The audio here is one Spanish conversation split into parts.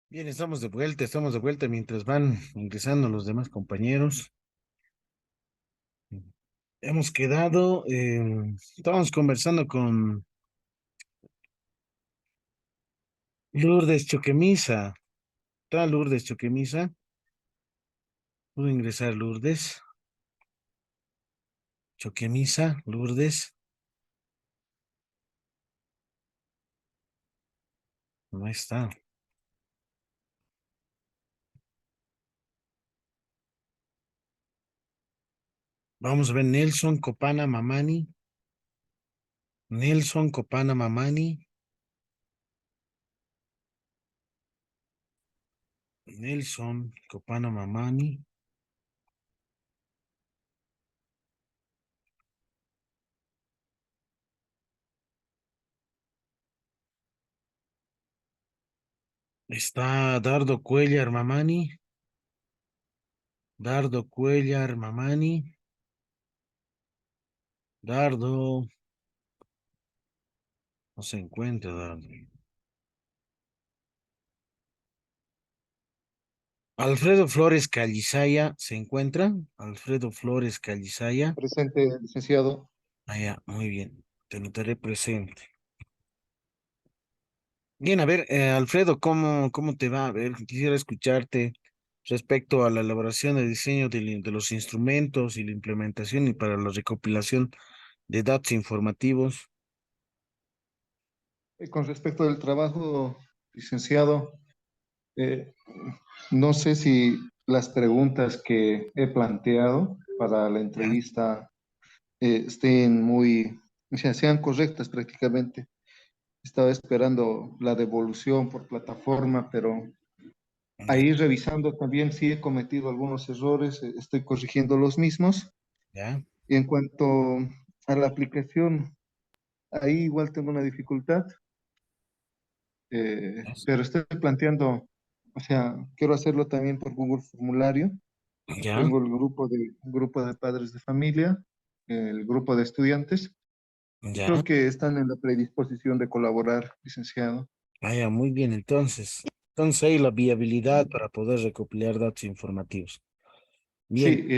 Bien, estamos de vuelta mientras van ingresando los demás compañeros. Hemos quedado, estábamos conversando con Lourdes Choquemisa. ¿Está Lourdes Choquemisa? ¿Pudo ingresar Lourdes? Choquemisa, Lourdes. No está. Vamos a ver, Nelson Copana Mamani. Nelson Copana Mamani. Nelson Copana Mamani. Está Dardo Cuellar Mamani. Dardo Cuellar Mamani. Dardo. No se encuentra, Dardo. Alfredo Flores Calizaya, ¿se encuentra? Alfredo Flores Calizaya. Presente, licenciado. Ah, ya, muy bien. Te notaré presente. Bien, a ver, Alfredo, ¿cómo te va? A ver, quisiera escucharte respecto a la elaboración de diseño de los instrumentos y la implementación y para la recopilación de datos informativos. Con respecto al trabajo, licenciado, eh, no sé si las preguntas que he planteado para la Ya, entrevista estén muy, o sea, sean correctas prácticamente. Estaba esperando la devolución por plataforma, pero ya, ahí revisando también sí he cometido algunos errores, estoy corrigiendo los mismos. ya. Y en cuanto a la aplicación, ahí igual tengo una dificultad. Pero estoy planteando, o sea, quiero hacerlo también por Google Formulario. Ya, Tengo el grupo de padres de familia, el grupo de estudiantes, y ya. creo que están en la predisposición de colaborar, licenciado. Ah, ya, muy bien, entonces. Entonces hay la viabilidad para poder recopilar datos informativos. Bien. Sí,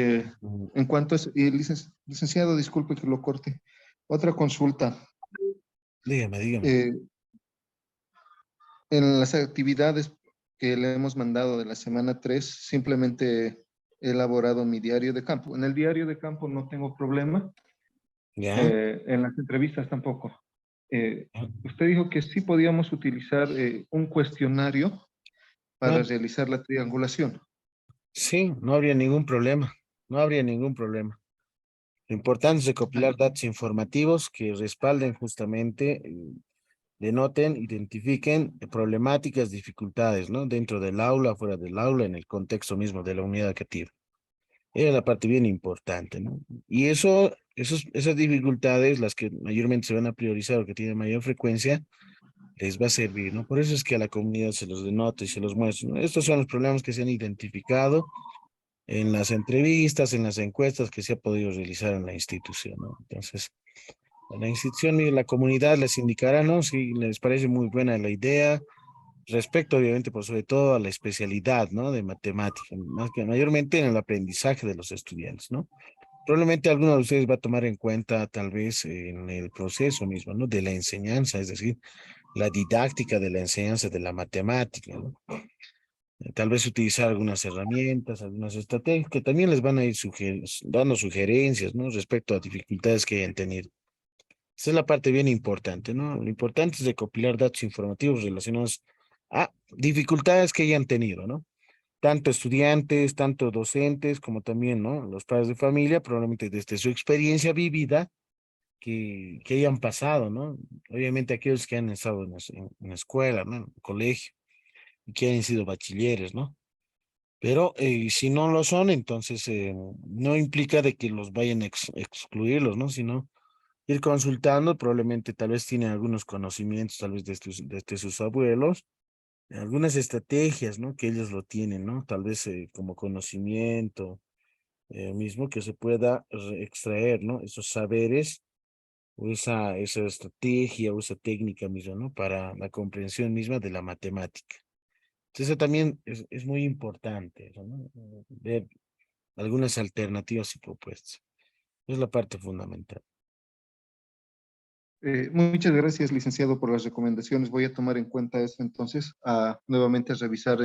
en cuanto a eso, y licenciado, disculpe que lo corte. Otra consulta. Dígame, dígame. Eh, en las actividades que le hemos mandado de la semana 3 simplemente he elaborado mi diario de campo. En el diario de campo no tengo problema. ¿Ya? En las entrevistas tampoco. Usted dijo que sí podíamos utilizar un cuestionario para Claro. realizar la triangulación. Sí, no habría ningún problema. No habría ningún problema. Lo importante es Ah, recopilar datos informativos que respalden justamente, denoten, identifiquen problemáticas, dificultades, ¿no? Dentro del aula, fuera del aula, en el contexto mismo de la unidad educativa. Es la parte bien importante, ¿no? Y esas dificultades, las que mayormente se van a priorizar o que tienen mayor frecuencia, les va a servir, ¿no? Por eso es que a la comunidad se los denota y se los muestra, ¿no? Estos son los problemas que se han identificado en las entrevistas, en las encuestas que se ha podido realizar en la institución, ¿no? Entonces, a la institución y la comunidad les indicará, ¿no? Si les parece muy buena la idea, respecto, obviamente, por sobre todo a la especialidad, ¿no? De matemática, más que mayormente en el aprendizaje de los estudiantes, ¿no? Probablemente alguno de ustedes va a tomar en cuenta, tal vez, en el proceso mismo, ¿no? De la enseñanza, es decir, la didáctica de la enseñanza de la matemática, ¿no? Tal vez utilizar algunas herramientas, algunas estrategias que también les van a ir dando sugerencias, ¿no? Respecto a dificultades que hayan tenido. Esa es la parte bien importante, ¿no? Lo importante es recopilar datos informativos relacionados a dificultades que hayan tenido, ¿no? Tanto estudiantes, tanto docentes, como también, ¿no? Los padres de familia, probablemente desde su experiencia vivida, que hayan pasado, ¿no? Obviamente aquellos que han estado en la escuela, ¿no? En el colegio, y que hayan sido bachilleres, ¿no? Pero si no lo son, entonces no implica de que los vayan a excluirlos, ¿no? Sino ir consultando, probablemente tal vez tienen algunos conocimientos, tal vez de sus abuelos, algunas estrategias, ¿no? Que ellos lo tienen, ¿no? Tal vez como conocimiento mismo que se pueda extraer, ¿no? Esos saberes o esa estrategia o esa técnica misma, ¿no? Para la comprensión misma de la matemática. Entonces, eso también es muy importante, eso, ¿no? Ver algunas alternativas y propuestas. Es la parte fundamental. Muchas gracias, licenciado, por las recomendaciones. Voy a tomar en cuenta eso entonces, a nuevamente revisar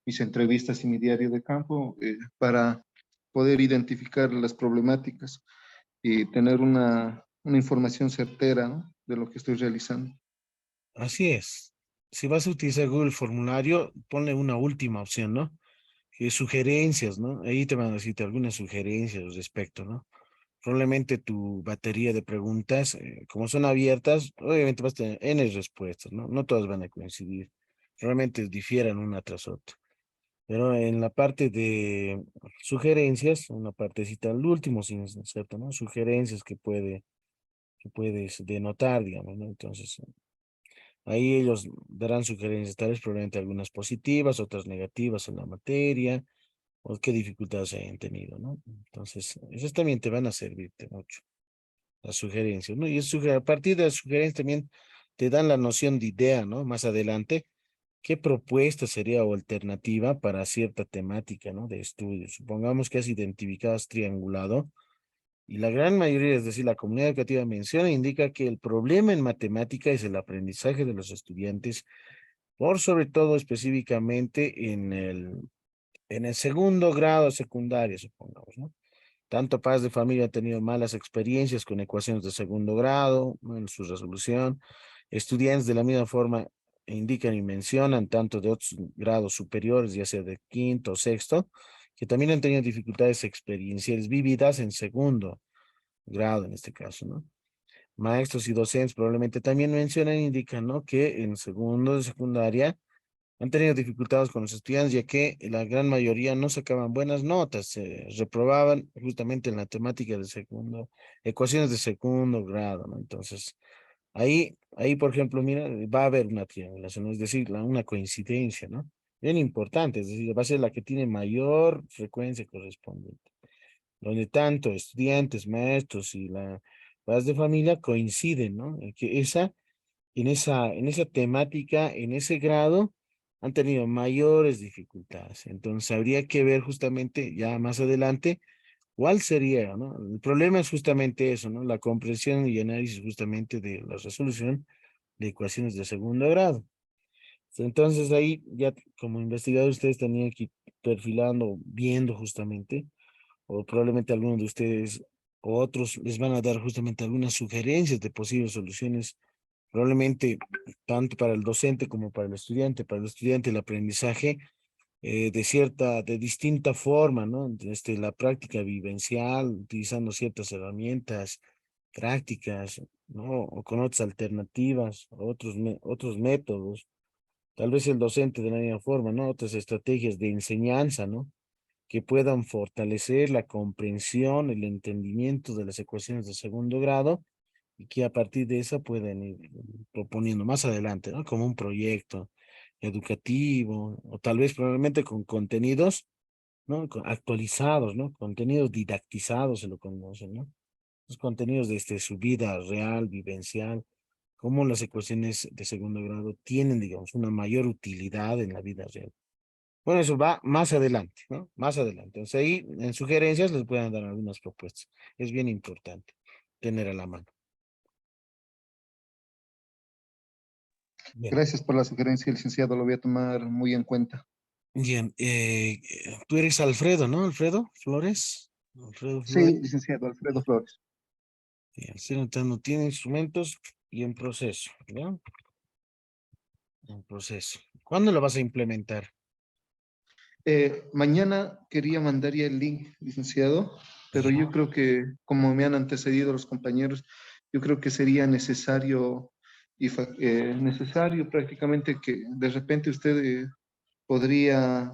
mis entrevistas y mi diario de campo para poder identificar las problemáticas y tener una información certera, ¿no?, de lo que estoy realizando. Así es. Si vas a utilizar Google Formulario, ponle una última opción, ¿no? Que es sugerencias, ¿no? Ahí te van a decir algunas sugerencias al respecto, ¿no? Probablemente tu batería de preguntas, como son abiertas, obviamente vas a tener N respuestas, ¿no? No todas van a coincidir. Realmente difieran una tras otra. Pero en la parte de sugerencias, una partecita al último, sin cierto, ¿no? Sugerencias que puedes denotar, digamos, ¿no? Entonces, ahí ellos darán sugerencias, tal vez probablemente algunas positivas, otras negativas en la materia, o qué dificultades hayan tenido, ¿no? Entonces, esos también te van a servirte mucho, las sugerencias, ¿no? Y a partir de las sugerencias también te dan la noción de idea, ¿no? Más adelante, ¿qué propuesta sería o alternativa para cierta temática, ¿no? De estudio. Supongamos que has identificado, has triangulado, y la gran mayoría, es decir, la comunidad educativa menciona, indica que el problema en matemática es el aprendizaje de los estudiantes, por sobre todo específicamente en el segundo grado secundario, supongamos, ¿no? Tanto padres de familia han tenido malas experiencias con ecuaciones de segundo grado, ¿no?, en su resolución. Estudiantes de la misma forma indican y mencionan, tanto de otros grados superiores, ya sea de quinto o sexto, que también han tenido dificultades experienciales vividas en segundo grado, en este caso, ¿no? Maestros y docentes probablemente también mencionan e indican, ¿no?, que en segundo de secundaria han tenido dificultades con los estudiantes, ya que la gran mayoría no sacaban buenas notas, se reprobaban justamente en la temática de segundo, ecuaciones de segundo grado, ¿no? Entonces, ahí, por ejemplo, mira, va a haber una triangulación, es decir, una coincidencia, ¿no? Bien importante, es decir, va a ser la que tiene mayor frecuencia correspondiente, donde tanto estudiantes, maestros y la padres de familia coinciden, ¿no? En que en esa temática, en ese grado, han tenido mayores dificultades. Entonces, habría que ver justamente ya más adelante cuál sería, ¿no? El problema es justamente eso, ¿no? La comprensión y análisis justamente de la resolución de ecuaciones de segundo grado. Entonces, ahí ya como investigador ustedes tenían que ir perfilando, viendo justamente, o probablemente algunos de ustedes o otros les van a dar justamente algunas sugerencias de posibles soluciones, probablemente tanto para el docente como para el estudiante. Para el estudiante el aprendizaje de distinta forma, ¿no? La práctica vivencial, utilizando ciertas herramientas prácticas, ¿no? O con otras alternativas, otros métodos. Tal vez el docente de la misma forma, ¿no? Otras estrategias de enseñanza, ¿no?, que puedan fortalecer la comprensión, el entendimiento de las ecuaciones de segundo grado y que a partir de esa puedan ir proponiendo más adelante, ¿no? Como un proyecto educativo o tal vez probablemente con contenidos, ¿no? Actualizados, ¿no? Contenidos didactizados se lo conocen, ¿no? Los contenidos de su vida real, vivencial, cómo las ecuaciones de segundo grado tienen, digamos, una mayor utilidad en la vida real. Bueno, eso va más adelante, ¿no? Más adelante. Entonces ahí en sugerencias les pueden dar algunas propuestas. Es bien importante tener a la mano. Bien, Gracias por la sugerencia, licenciado, lo voy a tomar muy en cuenta. bien. Tú eres Alfredo, ¿no? Alfredo Flores. Alfredo Flores. Sí, licenciado Alfredo Ya, Flores. ya, estoy notando, tiene instrumentos y en proceso, ¿ya? En proceso. ¿Cuándo lo vas a implementar? Mañana quería mandar ya el link, licenciado, pero yo Ya. creo que, como me han antecedido los compañeros, yo creo que sería necesario necesario prácticamente que de repente usted podría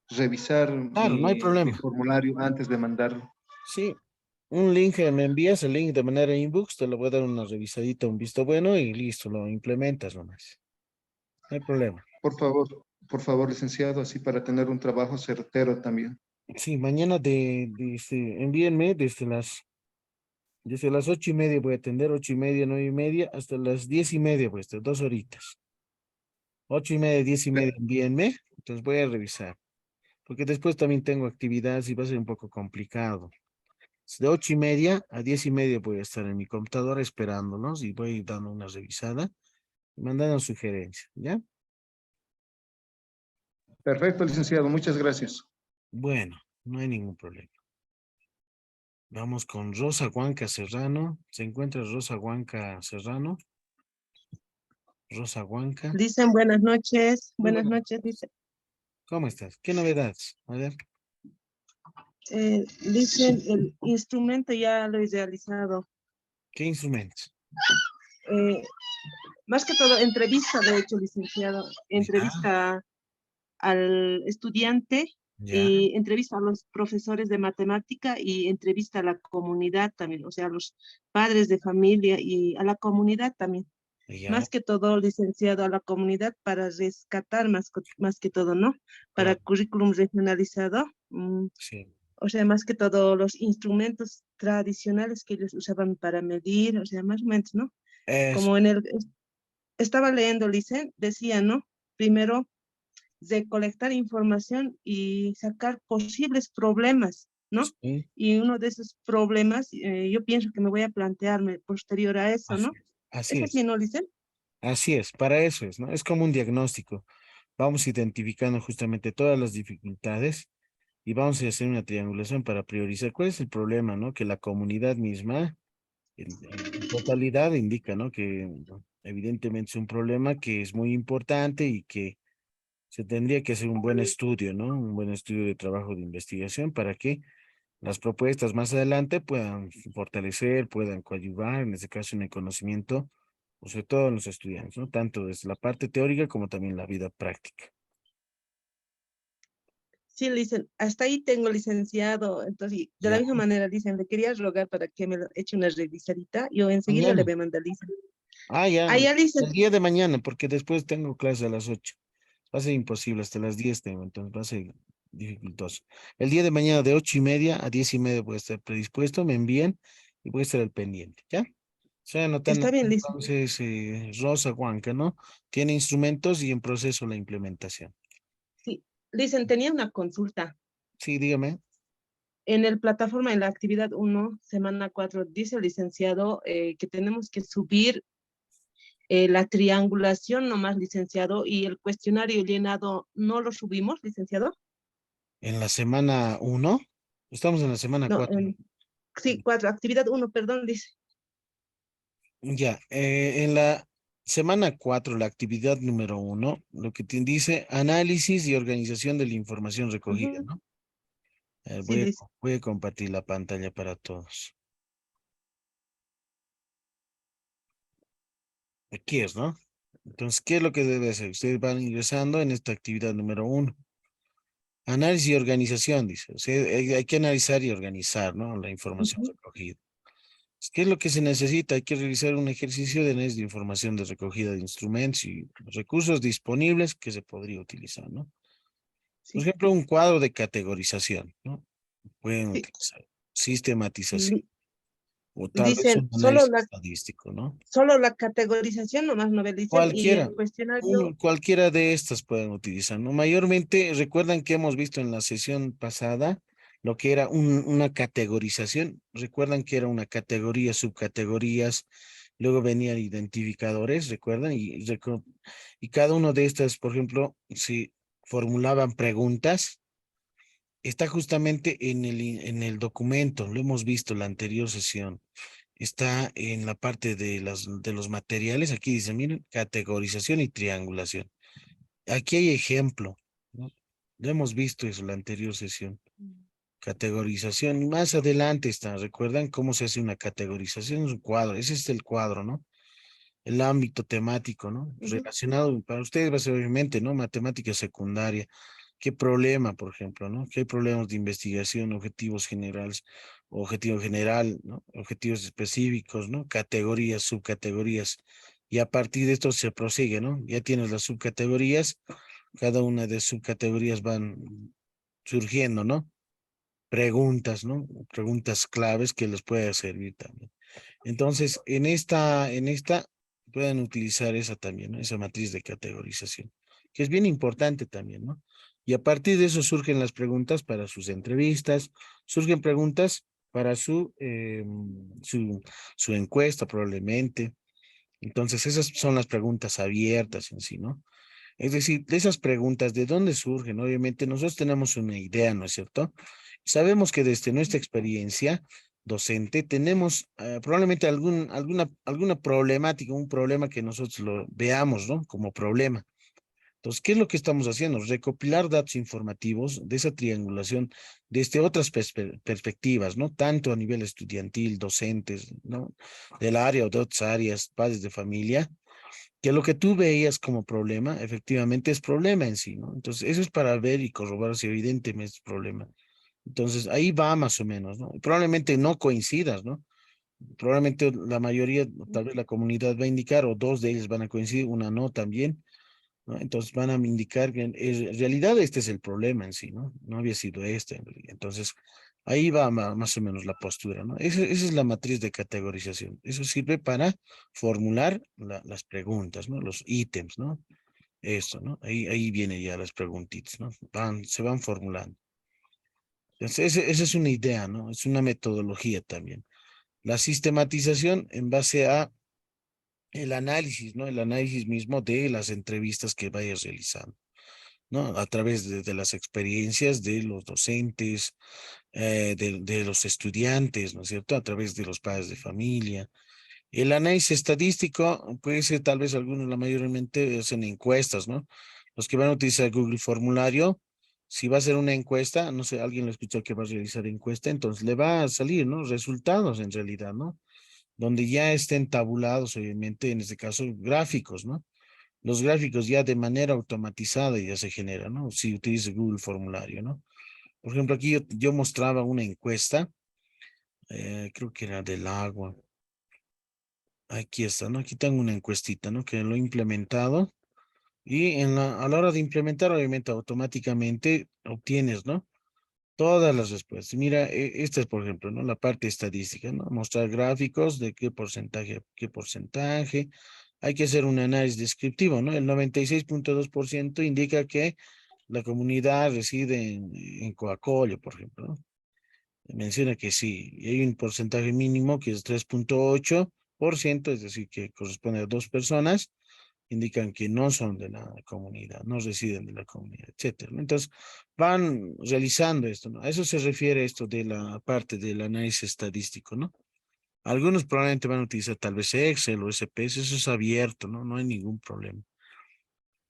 revisar Claro, no hay mi problema. formulario antes de mandarlo. Sí, un link, me envías el link de manera inbox, te lo voy a dar una revisadita, un visto bueno y listo, lo implementas nomás. No hay problema. Por favor, licenciado, así para tener un trabajo certero también. Sí, mañana envíenme desde las 8:30 voy a atender, 8:30, 9:30, hasta las 10:30, pues, 2 horitas. 8:30, 10:30, envíenme. Entonces voy a revisar. Porque después también tengo actividades y va a ser un poco complicado. De 8:30 a 10:30 voy a estar en mi computadora esperándolos y voy dando una revisada y mandando sugerencias, ¿ya? Perfecto, licenciado. Muchas gracias. Bueno, no hay ningún problema. Vamos con Rosa Huanca Serrano. ¿Se encuentra Rosa Huanca Serrano? Rosa Huanca. Dicen Muy buenas buenas. noches, dice. ¿Cómo estás? ¿Qué novedades? A ver, Dicen el instrumento ya lo he realizado. ¿qué instrumentos? Eh, Más que todo, entrevista, de hecho, licenciado, Ya, entrevista al estudiante ya, y entrevista a los profesores de matemática y entrevista a la comunidad también, o sea, a los padres de familia y a la comunidad también. ya, Más que todo, licenciado, a la comunidad para rescatar más que todo, ¿no? Para claro, currículum regionalizado. sí. O sea, más que todo los instrumentos tradicionales que ellos usaban para medir, o sea, más o menos, ¿no? Eso, Como estaba leyendo, Licen, decía, ¿no? Primero, recolectar información y sacar posibles problemas, ¿no? sí, Y uno de esos problemas, yo pienso que me voy a plantearme posterior a eso, así ¿no? es. Así ¿Es así, es. no, Licen? Así es, para eso es, ¿no? Es como un diagnóstico. Vamos identificando justamente todas las dificultades y vamos a hacer una triangulación para priorizar cuál es el problema, ¿no? Que la comunidad misma en totalidad indica, ¿no? Que evidentemente es un problema que es muy importante y que se tendría que hacer un buen estudio, ¿no? Un buen estudio de trabajo de investigación para que las propuestas más adelante puedan fortalecer, puedan coadyuvar, en este caso en el conocimiento, o sobre todo en los estudiantes, ¿no? Tanto desde la parte teórica como también la vida práctica. Sí, hasta ahí tengo licenciado, entonces, y de la Ya, misma manera, dicen, le quería rogar para que me eche una revisadita, yo enseguida le mañana. voy a mandar, Licen. Ya, Ah, ya, Licen, el día de mañana, porque después tengo clase a las 8. Va a ser imposible, hasta las 10 tengo, entonces va a ser dificultoso. El día de mañana de 8:30 a 10:30 voy a estar predispuesto, me envían y voy a estar al pendiente, ¿ya? Estoy anotando está aquí, bien, Licen. entonces Rosa Huanca, ¿no? Tiene instrumentos y en proceso la implementación. Sí, Licen, tenía una consulta. Sí, dígame. En el plataforma, en la actividad 1, semana 4, dice el licenciado que tenemos que subir la triangulación nomás, licenciado, y el cuestionario llenado no lo subimos, licenciado. En la semana 1, estamos en la semana No, 4. sí, 4, actividad 1, perdón, dice. Ya, en la semana 4, la actividad número 1, lo que te dice análisis y organización de la información recogida, Ujú. ¿no? Sí, dice. Voy a compartir la pantalla para todos. Aquí es, ¿no? Entonces, ¿qué es lo que debe hacer? Ustedes van ingresando en esta actividad número 1. Análisis y organización, dice. O sea, hay que analizar y organizar, ¿no? La información Ujú. recogida. ¿Qué es lo que se necesita? Hay que realizar un ejercicio de análisis de información de recogida de instrumentos y recursos disponibles que se podría utilizar, ¿no? Por Sí, ejemplo, un cuadro de categorización, ¿no? Pueden sí. utilizar sistematización Li- o tal vez Dicen, un análisis estadístico, ¿no? solo la categorización nomás no me dicen, y Cualquiera, el cuestionario, cualquiera de estas pueden utilizar, ¿no? Mayormente, recuerdan que hemos visto en la sesión pasada lo que era una categorización. Recuerdan que era una categoría, subcategorías, luego venían identificadores, recuerdan, y cada uno de estas, por ejemplo, si formulaban preguntas, está justamente en el documento, lo hemos visto en la anterior sesión. Está en la parte de los materiales. Aquí dice, miren, categorización y triangulación. Aquí hay ejemplo, ¿no? Lo hemos visto eso en la anterior sesión. Categorización. Y más adelante está, ¿recuerdan cómo se hace una categorización? Es un cuadro. Ese es el cuadro, ¿no? El ámbito temático, ¿no? ujú, Relacionado, para ustedes va a ser obviamente, ¿no? Matemática secundaria. ¿Qué problema, por ejemplo, ¿no? ¿Qué hay problemas de investigación, objetivos generales, objetivo general, ¿no? Objetivos específicos, ¿no? Categorías, subcategorías. Y a partir de esto se prosigue, ¿no? Ya tienes las subcategorías, cada una de subcategorías van surgiendo, ¿no? Preguntas, ¿no? Preguntas claves que les puede servir también. Entonces, en esta puedan utilizar esa también, ¿no? Esa matriz de categorización, que es bien importante también, ¿no? Y a partir de eso surgen las preguntas para sus entrevistas, surgen preguntas para su encuesta probablemente. Entonces, esas son las preguntas abiertas en sí, ¿no? Es decir, de esas preguntas, ¿de dónde surgen? Obviamente, nosotros tenemos una idea, ¿no es cierto? Sabemos que desde nuestra experiencia docente tenemos probablemente alguna problemática, un problema que nosotros lo veamos, ¿no? Como problema. Entonces, ¿qué es lo que estamos haciendo? Recopilar datos informativos de esa triangulación desde otras perspectivas, ¿no? Tanto a nivel estudiantil, docentes, ¿no? Del área o de otras áreas, padres de familia, que lo que tú veías como problema, efectivamente es problema en sí, ¿no? Entonces, eso es para ver y corroborar si evidentemente es problema. Entonces, ahí va más o menos, ¿no? Y probablemente no coincidas, ¿no? Probablemente la mayoría, o tal vez la comunidad va a indicar, o dos de ellos van a coincidir, una no también, ¿no? Entonces van a indicar que en realidad este es el problema en sí, ¿no? No había sido este en realidad. Entonces, ahí va más o menos la postura, ¿no? Esa es la matriz de categorización. Eso sirve para formular las preguntas, ¿no? Los ítems, ¿no? Eso, ¿no? Ahí vienen ya las preguntitas, ¿no? Se van formulando. Entonces, esa es una idea, ¿no? Es una metodología también. La sistematización en base a el análisis, ¿no? El análisis mismo de las entrevistas que vayas realizando, ¿no? A través de las experiencias de los docentes, de los estudiantes, ¿no es cierto? A través de los padres de familia. El análisis estadístico puede ser tal vez algunos, la mayormente hacen encuestas, ¿no? Los que van a utilizar Google Formulario, si va a hacer una encuesta, no sé, alguien lo escuchó que va a realizar encuesta, entonces le va a salir, ¿no? Resultados en realidad, ¿no? Donde ya estén tabulados, obviamente, en este caso, gráficos, ¿no? Los gráficos ya de manera automatizada ya se generan, ¿no? Si utiliza Google Formulario, ¿no? Por ejemplo, aquí yo mostraba una encuesta, creo que era del agua. Aquí está, ¿no? Aquí tengo una encuestita, ¿no? Que lo he implementado. Y a la hora de implementar, obviamente, automáticamente obtienes, ¿no? Todas las respuestas. Mira, esta es, por ejemplo, ¿no? La parte estadística, ¿no? Mostrar gráficos de qué porcentaje, qué porcentaje. Hay que hacer un análisis descriptivo, ¿no? El 96.2% indica que la comunidad reside en Coacollo, por ejemplo, ¿no? Menciona que sí, y hay un porcentaje mínimo que es 3.8%, es decir, que corresponde a 2 personas, indican que no son de la comunidad, no residen de la comunidad, etcétera, ¿no? Entonces, van realizando esto, ¿no? A eso se refiere esto de la parte del análisis estadístico, ¿no? Algunos probablemente van a utilizar tal vez Excel o SPS, eso es abierto, ¿no? No hay ningún problema.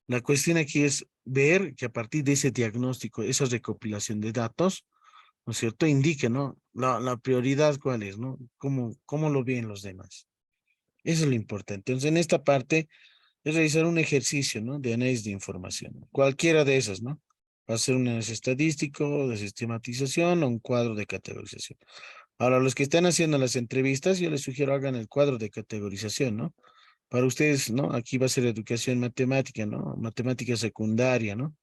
La cuestión aquí es ver que a partir de ese diagnóstico, esa recopilación de datos, ¿no es cierto? Indique, ¿no? La prioridad cuál es, ¿no? ¿Cómo lo ven los demás? Eso es lo importante. Entonces, en esta parte es realizar un ejercicio, ¿no? De análisis de información. Cualquiera de esas, ¿no? Va a ser un análisis estadístico, de sistematización o un cuadro de categorización. Ahora, los que están haciendo las entrevistas, yo les sugiero hagan el cuadro de categorización, ¿no? Para ustedes, ¿no? Aquí va a ser educación matemática, ¿no? Matemática secundaria, ¿no?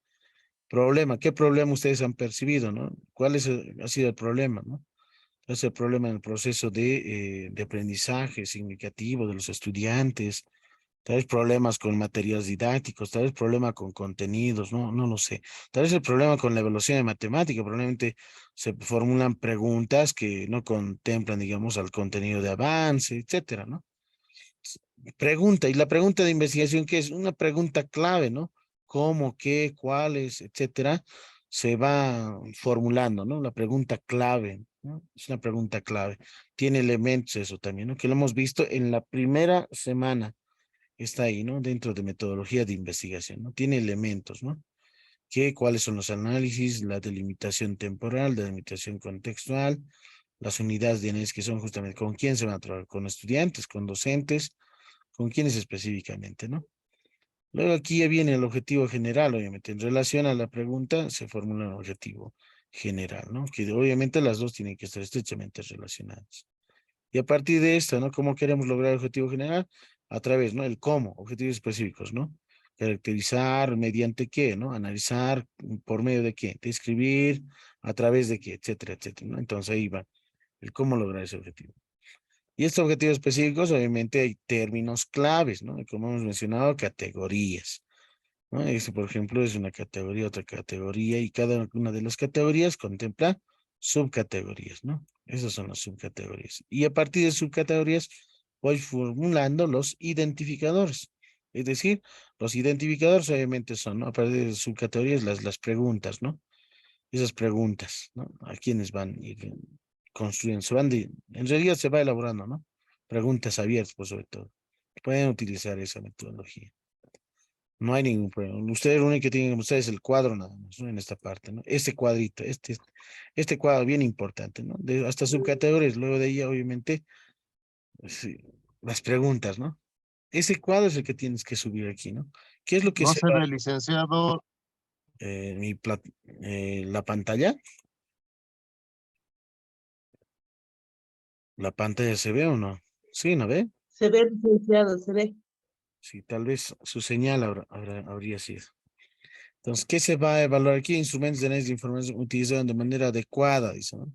Problema, ¿qué problema ustedes han percibido, no? ¿Cuál ha sido el problema, no? Es el problema en el proceso de aprendizaje significativo de los estudiantes, tal vez problemas con materiales didácticos, tal vez problema con contenidos, no lo sé. Tal vez el problema con la evaluación de matemática, probablemente se formulan preguntas que no contemplan, digamos, al contenido de avance, etcétera, ¿no? Pregunta, y la pregunta de investigación, que es una pregunta clave, ¿no? ¿Cómo, qué, cuáles, etcétera? Se va formulando, ¿no? La pregunta clave, ¿no? Es una pregunta clave. Tiene elementos eso también, ¿no? Que lo hemos visto en la primera semana. Está ahí, ¿no? Dentro de metodología de investigación, ¿no? Tiene elementos, ¿no? ¿Cuáles son los análisis, la delimitación temporal, la delimitación contextual, las unidades de análisis que son justamente con quién se van a trabajar, con estudiantes, con docentes, con quiénes específicamente, ¿no? Luego aquí ya viene el objetivo general, obviamente. En relación a la pregunta se formula un objetivo general, ¿no? Que obviamente las dos tienen que estar estrechamente relacionadas. Y a partir de esto, ¿no? ¿Cómo queremos lograr el objetivo general? A través, ¿no? El cómo, objetivos específicos, ¿no? Caracterizar, mediante qué, ¿no? Analizar, por medio de qué, describir, a través de qué, etcétera, etcétera, ¿no? Entonces ahí va el cómo lograr ese objetivo. Y estos objetivos específicos, obviamente, hay términos claves, ¿no? Y como hemos mencionado, categorías, ¿no? Este, por ejemplo, es una categoría, otra categoría, y cada una de las categorías contempla subcategorías, ¿no? Esas son las subcategorías. Y a partir de subcategorías, voy formulando los identificadores. Es decir, los identificadores obviamente son, ¿no? A partir de subcategorías, las preguntas, ¿no? Esas preguntas, ¿no? A quiénes van a ir construyendo, en realidad se va elaborando, ¿no? Preguntas abiertas, por sobre todo. Pueden utilizar esa metodología. No hay ningún problema. Ustedes lo único que tienen que mostrar es el cuadro nada más, ¿no? En esta parte, ¿no? Este cuadrito, este cuadro bien importante, ¿no? Hasta subcategorías, luego de ahí, obviamente, sí, las preguntas, ¿no? Ese cuadro es el que tienes que subir aquí, ¿no? ¿Qué es lo que No se se va? ve, licenciado. La pantalla. ¿La pantalla se ve o no? Sí, ¿no ve? Se ve, licenciado, se ve. Sí, tal vez su señal habría sido. Entonces, ¿qué se va a evaluar aquí? Instrumentos de análisis de información utilizados de manera adecuada, dice, ¿no?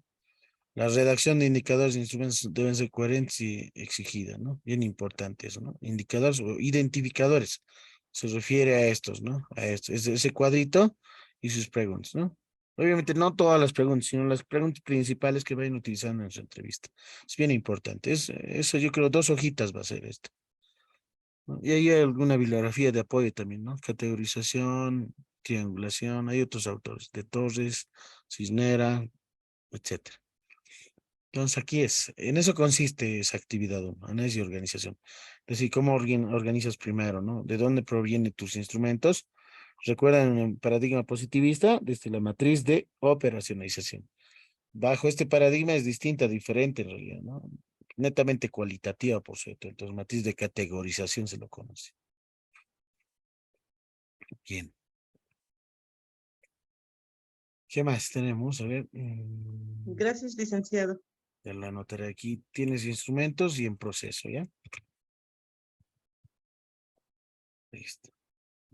La redacción de indicadores de instrumentos deben ser coherentes y exigidas, ¿no? Bien importante eso, ¿no? Indicadores o identificadores. Se refiere a estos, ¿no? A esto, ese cuadrito y sus preguntas, ¿no? Obviamente no todas las preguntas, sino las preguntas principales que vayan utilizando en su entrevista. Es bien importante. Eso yo creo 2 hojitas va a ser esto, ¿no? Y ahí hay alguna bibliografía de apoyo también, ¿no? Categorización, triangulación, hay otros autores, de Torres, Cisnera, etcétera. Entonces aquí en eso consiste esa actividad, ¿no? Análisis y organización. Es decir, cómo organizas primero, ¿no? ¿De dónde provienen tus instrumentos? Recuerdan el paradigma positivista desde la matriz de operacionalización. Bajo este paradigma es distinta, diferente en realidad, ¿no? Netamente cualitativa, por cierto. Entonces, matriz de categorización se lo conoce. Bien. ¿Qué más tenemos? A ver. Gracias, licenciado. Ya la anotaré aquí. Tienes instrumentos y en proceso, ¿ya? Listo.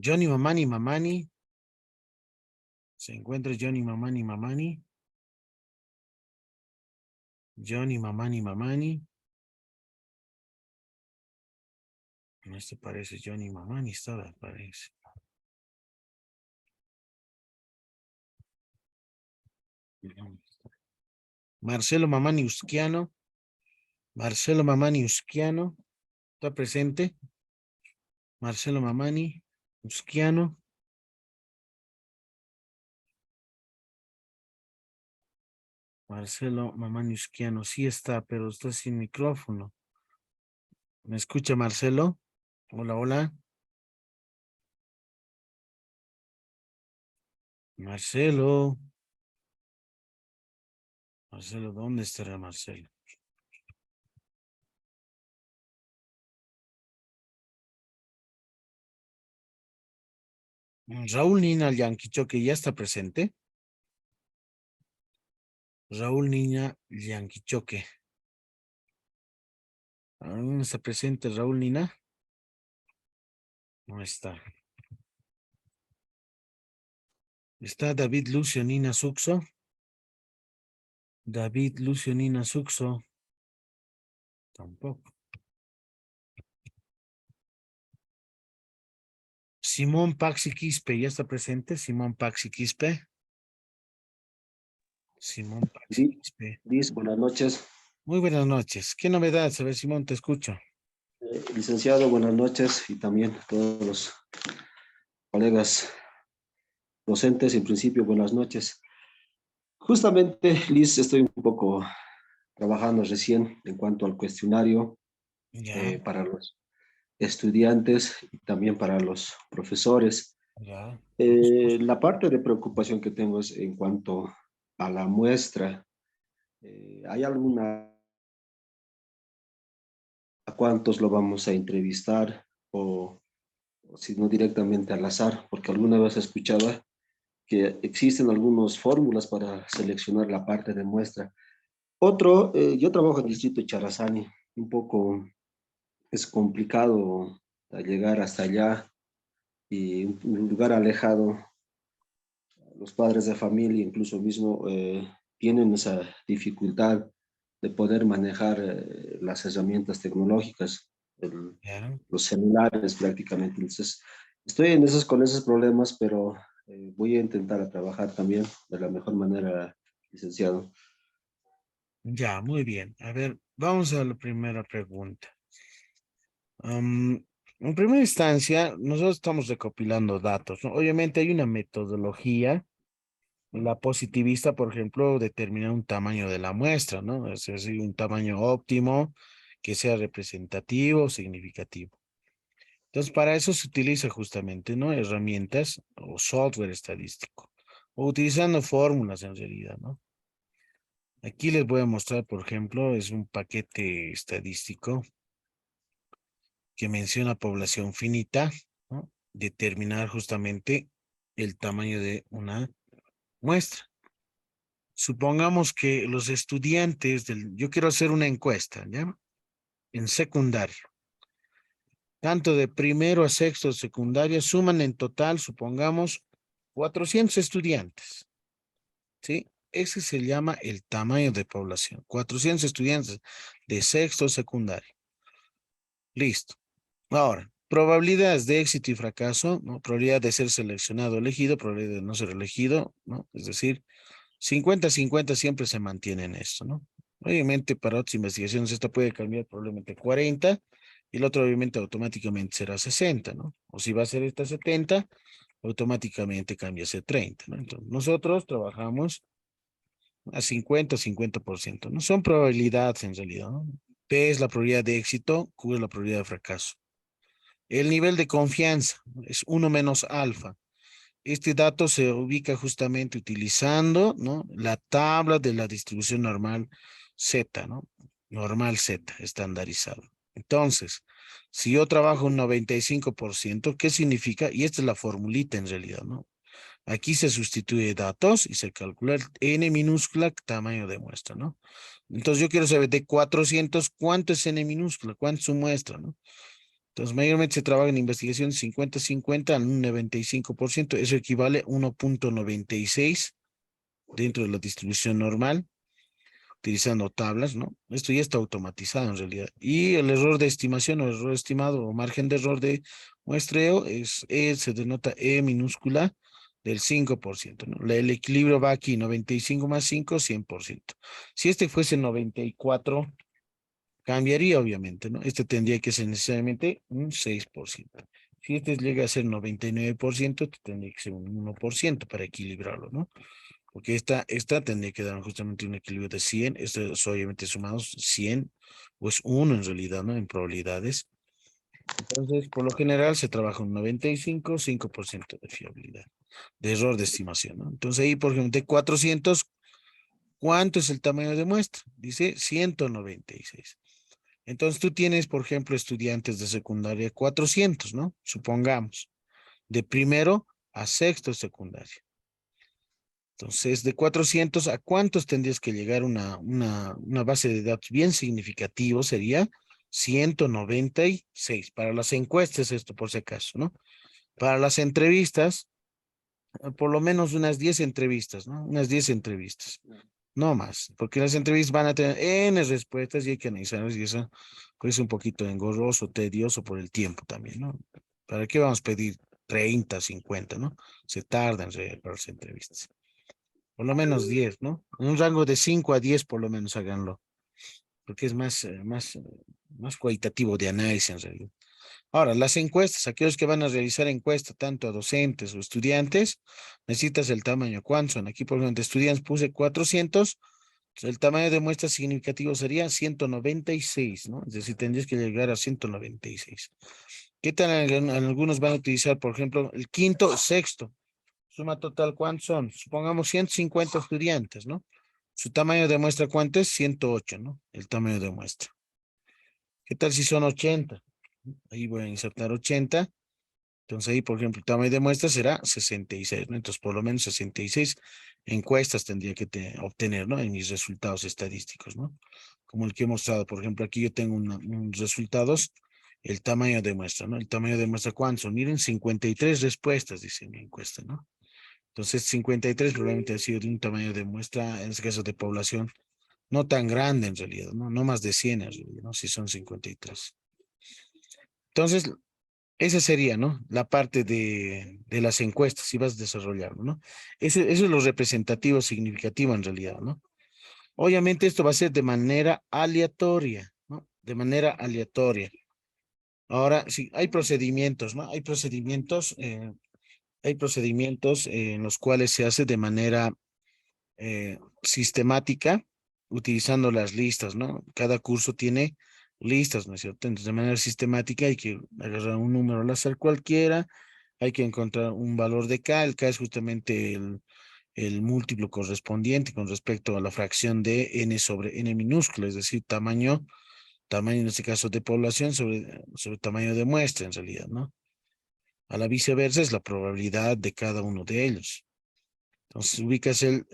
Johnny Mamani Mamani. Se encuentra Johnny Mamani Mamani. Johnny Mamani Mamani. No, este parece Johnny Mamani, estaba, parece. Marcelo Mamani Usquiano. Marcelo Mamani Usquiano. ¿Está presente? Marcelo Mamani Usquiano. Marcelo Mamani Usquiano. Sí está, pero está sin micrófono. ¿Me escucha Marcelo? Hola, hola. Marcelo. Marcelo, ¿dónde estará Marcelo? Raúl Nina Yanquichoque ya está presente. Raúl Niña Yanquichoque. ¿Dónde está presente Raúl Nina? No está. ¿Está David Lucio Nina Suxo? David Lucio Nina Suxo. Tampoco. Simón Paxi Quispe, ¿ya está presente? Simón Paxi Quispe. Simón Paxi Quispe. Liz, buenas noches. Muy buenas noches. ¿Qué novedades? A ver, Simón, te escucho. Licenciado, buenas noches y también a todos los colegas docentes. En principio, buenas noches. Justamente, Liz, estoy un poco trabajando recién en cuanto al cuestionario Ya, para los estudiantes y también para los profesores. ya. La parte de preocupación que tengo es en cuanto a la muestra. ¿Hay alguna, a cuántos lo vamos a entrevistar o si no directamente al azar? Porque alguna vez escuchaba que existen algunas fórmulas para seleccionar la parte de muestra. Otro, yo trabajo en el distrito de Charazani, un poco es complicado llegar hasta allá y un lugar alejado. Los padres de familia incluso mismo tienen esa dificultad de poder manejar las herramientas tecnológicas, Claro. los celulares prácticamente. Entonces, estoy en con esos problemas, pero voy a intentar a trabajar también de la mejor manera, licenciado. Ya, muy bien. A ver, vamos a la primera pregunta. En primera instancia, nosotros estamos recopilando datos, ¿no? Obviamente hay una metodología, la positivista, por ejemplo, determina un tamaño de la muestra, ¿no? Es decir, un tamaño óptimo que sea representativo, significativo. Entonces, para eso se utiliza justamente, ¿no? Herramientas o software estadístico, o utilizando fórmulas en realidad, ¿no? Aquí les voy a mostrar, por ejemplo, es un paquete estadístico que menciona población finita, ¿no? Determinar justamente el tamaño de una muestra. Supongamos que los estudiantes yo quiero hacer una encuesta, ¿ya? En secundario. Tanto de primero a sexto de secundaria suman en total, supongamos, 400 estudiantes, ¿sí? Ese se llama el tamaño de población. 400 estudiantes de sexto secundario. Listo. Ahora, probabilidades de éxito y fracaso, ¿no? Probabilidad de ser seleccionado o elegido, probabilidad de no ser elegido, ¿no? Es decir, 50-50 siempre se mantiene en esto, ¿no? Obviamente para otras investigaciones esta puede cambiar probablemente 40 y el otro obviamente automáticamente será 60, ¿no? O si va a ser esta 70, automáticamente cambia a ser 30, ¿no? Entonces nosotros trabajamos a 50-50%, ¿no? Son probabilidades en realidad, ¿no? P es la probabilidad de éxito, Q es la probabilidad de fracaso. El nivel de confianza es 1 menos alfa. Este dato se ubica justamente utilizando, ¿no? La tabla de la distribución normal Z, ¿no? Normal Z, estandarizado. Entonces, si yo trabajo un 95%, ¿qué significa? Y esta es la formulita en realidad, ¿no? Aquí se sustituye datos y se calcula el n minúscula tamaño de muestra, ¿no? Entonces yo quiero saber de 400, ¿cuánto es n minúscula? ¿Cuánto es su muestra, no? Entonces, mayormente se trabaja en investigación 50-50 al un 95%. Eso equivale a 1.96 dentro de la distribución normal, utilizando tablas, ¿no? Esto ya está automatizado en realidad. Y el error de estimación o error estimado o margen de error de muestreo se denota E minúscula del 5%, ¿no? El equilibrio va aquí, 95 más 5, 100%. Si este fuese 94, cambiaría, obviamente, ¿no? Este tendría que ser necesariamente un 6%. Si este llega a ser 99%, tendría que ser un 1% para equilibrarlo, ¿no? Porque esta tendría que dar justamente un equilibrio de 100. Esto es obviamente sumados 100, o es 1 en realidad, ¿no? En probabilidades. Entonces, por lo general, se trabaja un 95, 5% de fiabilidad, de error de estimación, ¿no? Entonces, ahí, por ejemplo, de 400, ¿cuánto es el tamaño de muestra? Dice 196. Entonces tú tienes, por ejemplo, estudiantes de secundaria 400, ¿no? Supongamos, de primero a sexto secundaria. Entonces, de 400, ¿a cuántos tendrías que llegar una base de datos bien significativo? Sería 196. Para las encuestas, esto por si acaso, ¿no? Para las entrevistas, por lo menos unas 10 entrevistas, ¿no? Unas 10 entrevistas. No más, porque las entrevistas van a tener N respuestas y hay que analizarlas y eso pues, es un poquito engorroso, tedioso por el tiempo también, ¿no? ¿Para qué vamos a pedir 30, 50, ¿no? Se tardan en realidad para las entrevistas. Por lo menos 10, ¿no? En un rango de 5 a 10 por lo menos háganlo, porque es más cualitativo de análisis en realidad. Ahora, las encuestas, aquellos que van a realizar encuestas tanto a docentes o estudiantes, necesitas el tamaño. ¿Cuántos son? Aquí, por ejemplo, de estudiantes puse 400. El tamaño de muestra significativo sería 196, ¿no? Es decir, tendrías que llegar a 196. ¿Qué tal? Algunos van a utilizar, por ejemplo, el quinto, sexto. Suma total, ¿cuántos son? Supongamos 150 estudiantes, ¿no? Su tamaño de muestra, ¿cuánto es? 108, ¿no? El tamaño de muestra. ¿Qué tal si son 80? Ahí voy a insertar 80. Entonces ahí, por ejemplo, el tamaño de muestra será 66, ¿no? Entonces, por lo menos 66 encuestas tendría que obtener, ¿no? En mis resultados estadísticos, ¿no? Como el que he mostrado, por ejemplo, aquí yo tengo unos resultados, el tamaño de muestra, ¿no? El tamaño de muestra, ¿cuántos son? Miren, 53 respuestas, dice mi encuesta, ¿no? Entonces, 53 probablemente ha sido de un tamaño de muestra, en este caso de población, no tan grande en realidad, ¿no? No más de 100 en realidad, ¿no? Si son 53. Entonces, esa sería, ¿no? La parte de las encuestas, si vas desarrollando, ¿no? Eso es lo representativo significativo en realidad, ¿no? Obviamente esto va a ser de manera aleatoria, ¿no? De manera aleatoria. Ahora, sí, hay procedimientos, ¿no? Hay procedimientos en los cuales se hace de manera sistemática, utilizando las listas, ¿no? Cada curso tiene listas, ¿no es cierto? Entonces, de manera sistemática hay que agarrar un número al azar cualquiera, hay que encontrar un valor de K, el K es justamente el múltiplo correspondiente con respecto a la fracción de n sobre n minúscula, es decir, tamaño en este caso de población sobre tamaño de muestra en realidad, ¿no? A la viceversa es la probabilidad de cada uno de ellos. Entonces ubicas el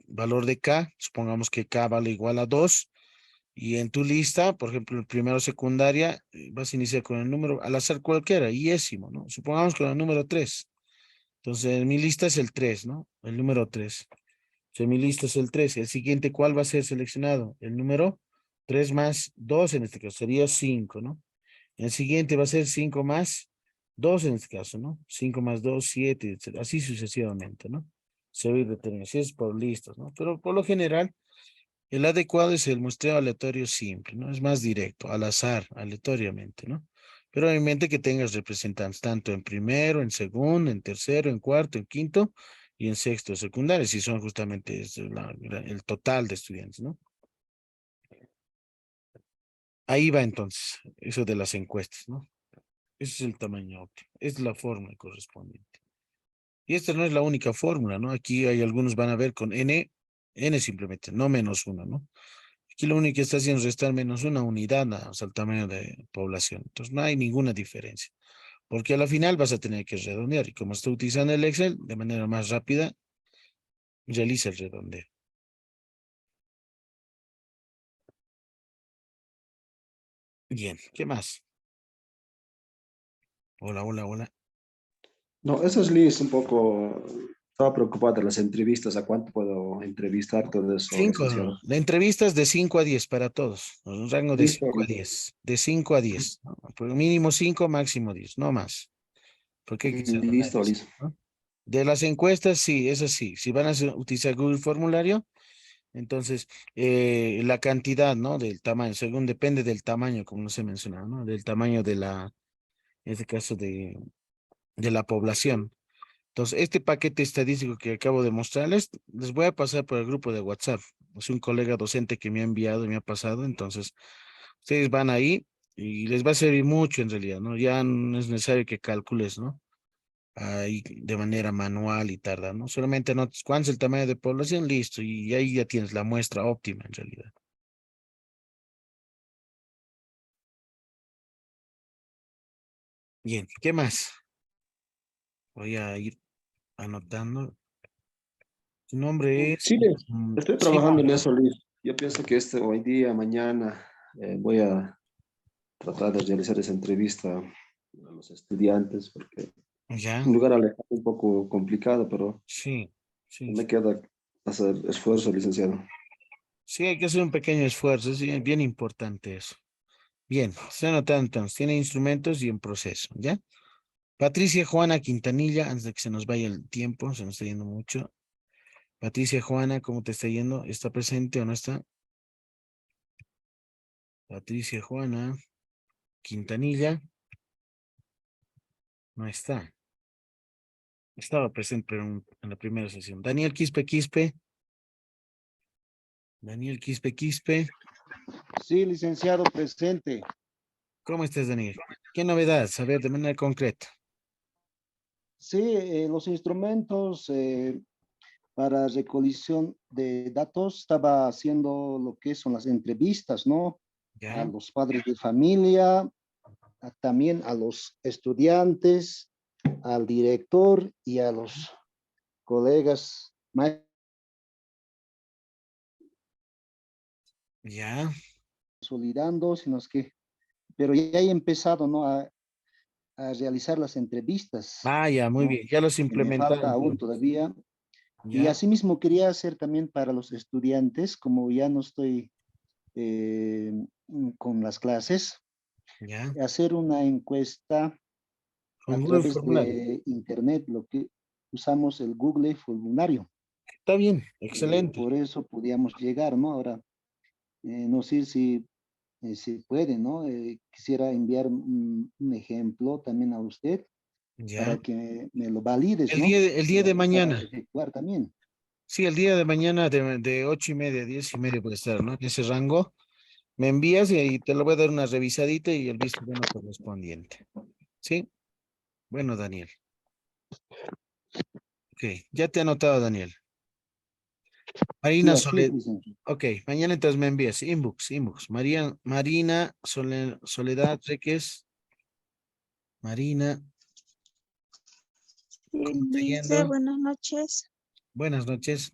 valor de K, supongamos que K vale igual a 2, y en tu lista, por ejemplo, el primero secundaria, vas a iniciar con el número al azar cualquiera, yésimo, ¿no? Supongamos con el número 3. Entonces, en mi lista es el 3, ¿no? El número 3. Si en mi lista es el 3, el siguiente, ¿cuál va a ser seleccionado? El número 3 más 2, en este caso, sería 5, ¿no? El siguiente va a ser 5 más 2 en este caso, ¿no? 5 más 2, 7, etc. Así sucesivamente, ¿no? Se va a ir determinando, si es por listas, ¿no? Pero por lo general, el adecuado es el muestreo aleatorio simple, ¿no? Es más directo, al azar, aleatoriamente, ¿no? Pero obviamente que tengas representantes tanto en primero, en segundo, en tercero, en cuarto, en quinto y en sexto secundario, si son justamente el total de estudiantes, ¿no? Ahí va entonces, eso de las encuestas, ¿no? Ese es el tamaño óptimo, es la fórmula correspondiente. Y esta no es la única fórmula, ¿no? Aquí hay algunos van a ver con n simplemente, no menos uno, ¿no? Aquí lo único que está haciendo es restar menos una unidad al tamaño de población. Entonces no hay ninguna diferencia, porque a la final vas a tener que redondear y como está utilizando el Excel, de manera más rápida, realiza el redondeo. Bien, ¿qué más? Hola, hola, hola. No, eso es Liz, un poco, estaba preocupado de las entrevistas, ¿a cuánto puedo entrevistar todo eso, 5, licenciado? de entrevistas de 5 a 10 para todos, un rango de Listo, 5 a listo. 10, de 5 a 10, ¿no? Por mínimo 5, máximo 10, no más, porque hay que ser Listo, honestos, listo. ¿no? De las encuestas, sí, es así. Si van a utilizar Google Formulario, entonces la cantidad, ¿no? Del tamaño, según depende del tamaño, como no se mencionaba, ¿no? Del tamaño en este caso de la población. Entonces, este paquete estadístico que acabo de mostrarles, les voy a pasar por el grupo de WhatsApp. Es un colega docente que me ha enviado y me ha pasado, entonces ustedes van ahí y les va a servir mucho en realidad, ¿no? Ya no es necesario que calcules, ¿no? Ahí de manera manual y tarda, ¿no? Solamente anotas cuánto es el tamaño de población, listo, y ahí ya tienes la muestra óptima en realidad. Bien, ¿qué más? Voy a ir anotando. Su nombre es Sí, Liz, estoy trabajando Simón. en eso, Liz. Yo pienso que hoy día, mañana, voy a tratar de realizar esa entrevista a los estudiantes, porque es Ya, un lugar alejado un poco complicado, pero sí, no sí. me queda hacer esfuerzo, licenciado. Sí, hay que hacer un pequeño esfuerzo, es bien, bien importante eso. Bien, se anotan entonces, tiene instrumentos y en proceso, ¿ya? Patricia Juana Quintanilla, antes de que se nos vaya el tiempo, se nos está yendo mucho. Patricia Juana, ¿cómo te está yendo? ¿Está presente o no está? Patricia Juana Quintanilla, no está. Estaba presente pero en la primera sesión. Daniel Quispe Quispe. Daniel Quispe Quispe. Sí, licenciado presente. ¿Cómo estás, Daniel? ¿Qué novedad? Saber de manera concreta. Sí, los instrumentos para recolección de datos estaba haciendo lo que son las entrevistas, ¿no? A ¿Ya? los padres de familia, también a los estudiantes, al director y a los colegas maestros ¿Ya? consolidando, sino es que, pero ya he empezado, ¿no? A realizar las entrevistas, Ah, ya, muy ¿no? bien. Ya los Que me falta implementaron aún todo. todavía. Y Ya, asimismo quería hacer también para los estudiantes, como ya no estoy con las clases, ya. hacer una encuesta a Con Google través Formulario. de internet, lo que usamos el Google Formulario. Está bien, excelente. Por eso podíamos llegar, ¿no? Ahora, no sé si se puede, ¿no? Quisiera enviar un ejemplo también a usted Ya. para que me lo valides, ¿no? El día de Para mañana. efectuar también. Sí, el día de mañana de 8:30 a 10:30 puede estar, ¿no? En ese rango. Me envías y ahí te lo voy a dar una revisadita y el visto bueno correspondiente. ¿Sí? Bueno, Daniel. Ok, ya te he anotado, Daniel. Sí, Marina así es, Soledad. licenciado. Ok, mañana entonces me envías. Inbox. Marina Soledad Reques. Marina, Sí, ¿cómo está Lice, yendo? buenas noches. Buenas noches.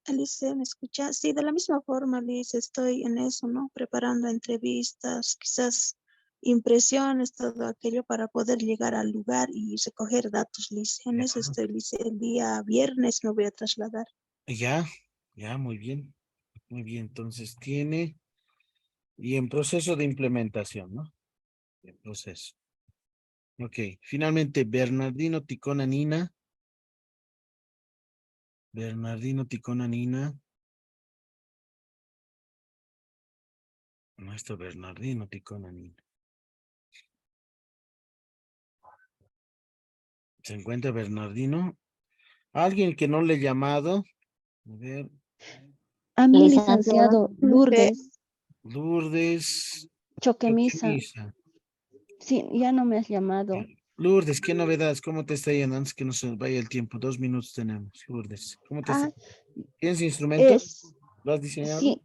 Lice, ¿me escucha? Sí, de la misma forma, Lice, estoy en eso, ¿no? Preparando entrevistas, quizás impresiones, todo aquello para poder llegar al lugar y recoger datos, Lice. En Ya, eso estoy, Lice. El día viernes me voy a trasladar. ya, ya, muy bien. Muy bien, entonces tiene y en proceso de implementación, ¿no? En proceso. Ok, finalmente Bernardino Ticona Nina. Bernardino Ticona Nina. Nuestro Bernardino Ticona Nina. ¿Se encuentra Bernardino? Alguien que no le he llamado. A ver, A mí, Licenciada. licenciado Lourdes Lourdes Choquemisa, Choquemisa. sí, ya no me has Ya. llamado. Lourdes, ¿qué novedades? ¿Cómo te está yendo? Antes que nos vaya el tiempo, 2 minutos tenemos. Lourdes, ¿cómo te está? Ah, ¿Tienes instrumento? es, ¿Lo has diseñado? sí,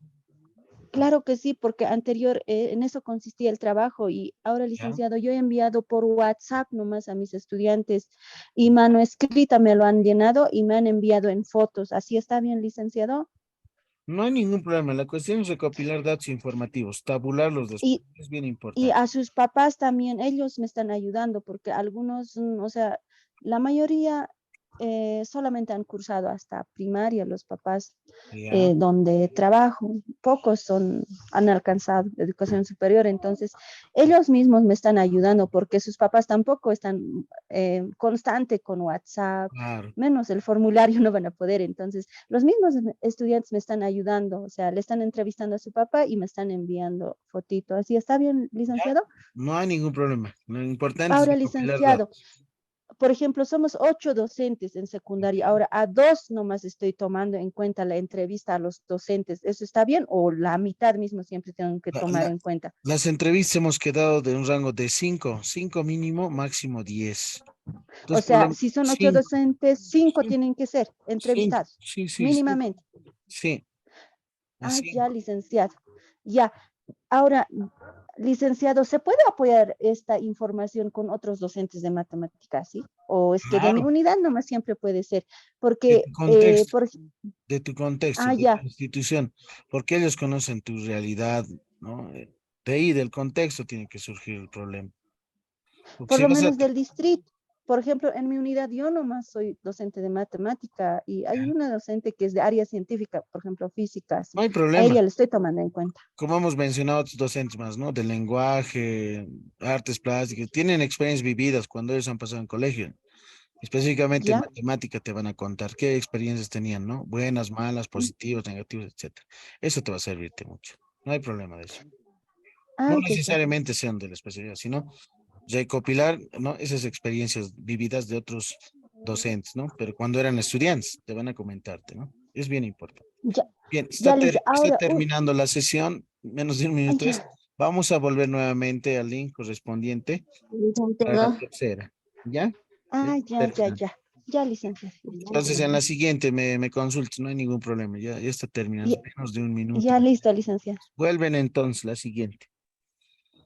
claro que sí, porque anterior en eso consistía el trabajo y ahora, Ya. licenciado, yo he enviado por WhatsApp nomás a mis estudiantes y mano escrita me lo han llenado y me han enviado en fotos. ¿Así está bien, licenciado? No hay ningún problema. La cuestión es recopilar datos informativos, tabularlos después. Y, Es bien y importante. a sus papás también, ellos me están ayudando porque algunos, o sea, la mayoría solamente han cursado hasta primaria, los papás Ya. donde trabajo, pocos han alcanzado educación superior, entonces ellos mismos me están ayudando porque sus papás tampoco están constante con WhatsApp, Claro. menos el formulario no van a poder, entonces los mismos estudiantes me están ayudando, o sea, le están entrevistando a su papá y me están enviando fotito, ¿así está bien, Ya. licenciado? No hay ningún problema. Lo importante es Ahora, recopilar licenciado, datos. por ejemplo, somos 8 docentes en secundaria. Ahora, a 2 nomás estoy tomando en cuenta la entrevista a los docentes. ¿Eso está bien? ¿O la mitad mismo siempre tengo que La- tomar la- en cuenta? las entrevistas hemos quedado de un rango de 5 mínimo, máximo 10. O Entonces, por sea, lo si son 8 5, docentes, 5 5, tienen que ser 5, entrevistados, sí, sí, sí, mínimamente. sí, Ah, así. ya, licenciado. Ya. Ahora, licenciado, ¿se puede apoyar esta información con otros docentes de matemáticas, sí? O es que de mi Claro, unidad nomás siempre puede ser, de porque, tu contexto, por, de tu contexto, ah, de tu ya, institución, porque ellos conocen tu realidad, ¿no? De ahí, del contexto, tiene que surgir el problema. Porque por si lo vas a... menos del distrito. Por ejemplo, en mi unidad yo nomás soy docente de matemática y hay una docente que es de área científica, por ejemplo, física, así. No hay A problema, ella le estoy tomando en cuenta. como hemos mencionado otros docentes más, ¿no? Del lenguaje, artes plásticas, tienen experiencias vividas cuando ellos han pasado en colegio. Específicamente en ¿Ya? matemática te van a contar qué experiencias tenían, ¿no? Buenas, malas, Mm. positivas, negativas, etcétera. Eso te va a servirte mucho. No hay problema de eso. No Ah, ya, ya. necesariamente sean de la especialidad, sino recopilar, ¿no? Esas experiencias vividas de otros docentes, ¿no? Pero cuando eran estudiantes, te van a comentarte, ¿no? Es bien importante. Ya, Bien, ya les, está ahora, terminando la sesión, menos de un ah, minuto es. ya, Vamos a volver nuevamente al link correspondiente para la Licenciada. tercera. ¿Ya? Ya ah, está ya, ya, terminando. ya. Ya, licenciado. Entonces, en la siguiente me consultes, no hay ningún problema. Ya está terminando, Ya, menos de un minuto. ya listo, licenciado. Vuelven entonces la siguiente.